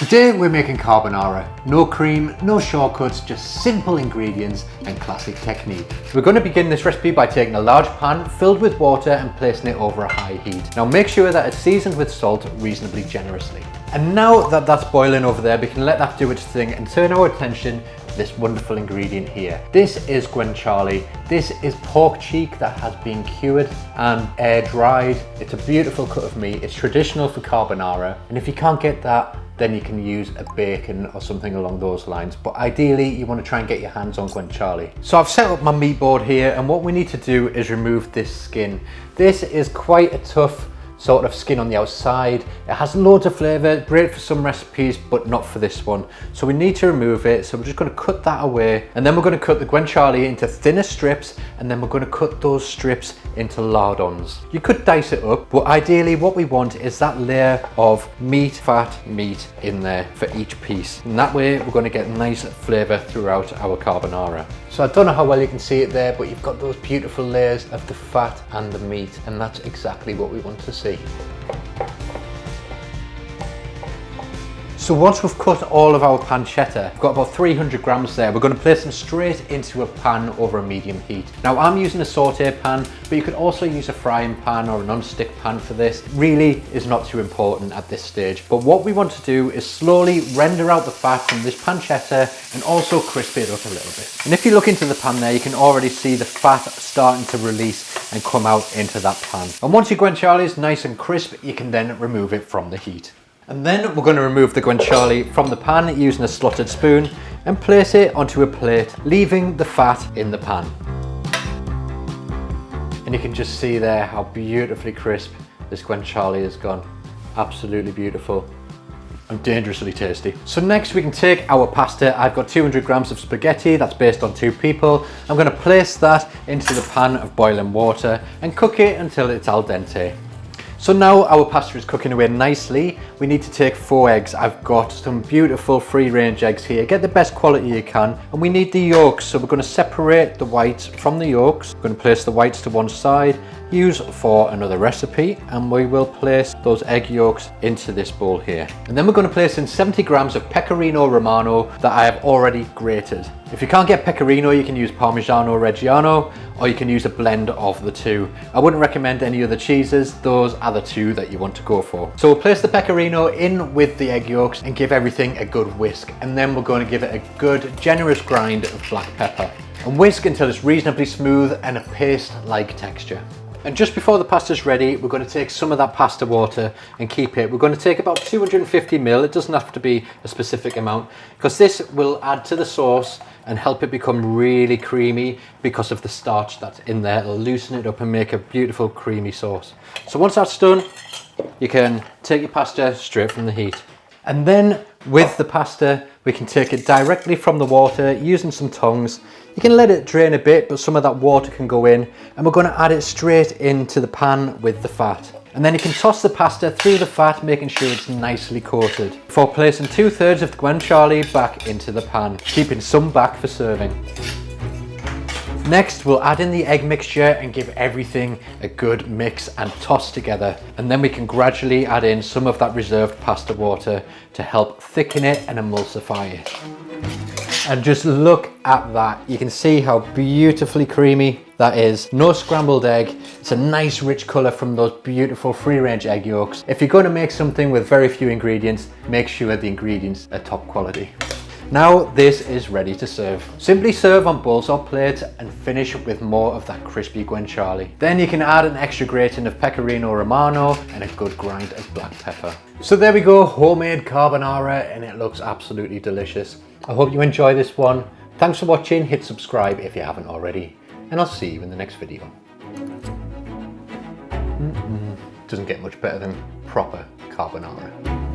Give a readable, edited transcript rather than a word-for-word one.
Today we're making carbonara. No cream, no shortcuts, just simple ingredients and classic technique. We're going to begin this recipe by taking a large pan filled with water and placing it over a high heat. Now make sure that it's seasoned with salt reasonably generously. And now that that's boiling over there, we can let that do its thing and turn our attention to this wonderful ingredient here. This is guanciale. This is pork cheek that has been cured and air dried. It's a beautiful cut of meat. It's traditional for carbonara. And if you can't get that, then you can use a bacon or something along those lines. But ideally, you want to try and get your hands on guanciale. So I've set up my meat board here, and what we need to do is remove this skin. This is quite a tough sort of skin on the outside. It has loads of flavour, great for some recipes, but not for this one. So we need to remove it. So we're just going to cut that away, and then we're going to cut the guanciale into thinner strips, and then we're going to cut those strips into lardons. You could dice it up, but ideally what we want is that layer of fat meat in there for each piece. And that way we're going to get nice flavour throughout our carbonara. So I don't know how well you can see it there, but you've got those beautiful layers of the fat and the meat, and that's exactly what we want to see. So once we've cut all of our pancetta, we've got about 300 grams there, we're going to place them straight into a pan over a medium heat. Now I'm using a saute pan, but you could also use a frying pan or a non-stick pan for this. Really is not too important at this stage. But what we want to do is slowly render out the fat from this pancetta and also crisp it up a little bit. And if you look into the pan there, you can already see the fat starting to release and come out into that pan. And once your guanciale is nice and crisp, you can then remove it from the heat. And then we're going to remove the guanciale from the pan using a slotted spoon and place it onto a plate, leaving the fat in the pan. And you can just see there how beautifully crisp this guanciale has gone. Absolutely beautiful and dangerously tasty. So next we can take our pasta. I've got 200 grams of spaghetti, that's based on 2 people. I'm going to place that into the pan of boiling water and cook it until it's al dente. So now our pasta is cooking away nicely. We need to take 4 eggs. I've got some beautiful free range eggs here. Get the best quality you can. And we need the yolks. So we're going to separate the whites from the yolks. We're going to place the whites to one side, use for another recipe, and we will place those egg yolks into this bowl here. And then we're going to place in 70 grams of pecorino romano that I have already grated. If you can't get pecorino, you can use Parmigiano Reggiano, or you can use a blend of the two. I wouldn't recommend any other cheeses. Those are the two that you want to go for. So we'll place the pecorino in with the egg yolks and give everything a good whisk. And then we're going to give it a good, generous grind of black pepper. And whisk until it's reasonably smooth and a paste-like texture. And just before the pasta's ready, we're going to take some of that pasta water and keep it. We're going to take about 250 ml. It doesn't have to be a specific amount, because this will add to the sauce and help it become really creamy because of the starch that's in there. It'll loosen it up and make a beautiful creamy sauce. So once that's done, you can take your pasta straight from the heat. And then with the pasta, we can take it directly from the water using some tongs. You can let it drain a bit, but some of that water can go in, and we're going to add it straight into the pan with the fat. And then you can toss the pasta through the fat, making sure it's nicely coated, before placing 2/3 of the guanciale back into the pan, keeping some back for serving. Next, we'll add in the egg mixture and give everything a good mix and toss together. And then we can gradually add in some of that reserved pasta water to help thicken it and emulsify it. And just look at that. You can see how beautifully creamy that is. No scrambled egg. It's a nice rich colour from those beautiful free range egg yolks. If you're going to make something with very few ingredients, make sure the ingredients are top quality. Now this is ready to serve. Simply serve on bowls or plates and finish with more of that crispy guanciale. Then you can add an extra grating of pecorino romano and a good grind of black pepper. So there we go, homemade carbonara, and it looks absolutely delicious. I hope you enjoy this one. Thanks for watching, hit subscribe if you haven't already, and I'll see you in the next video. Doesn't get much better than proper carbonara.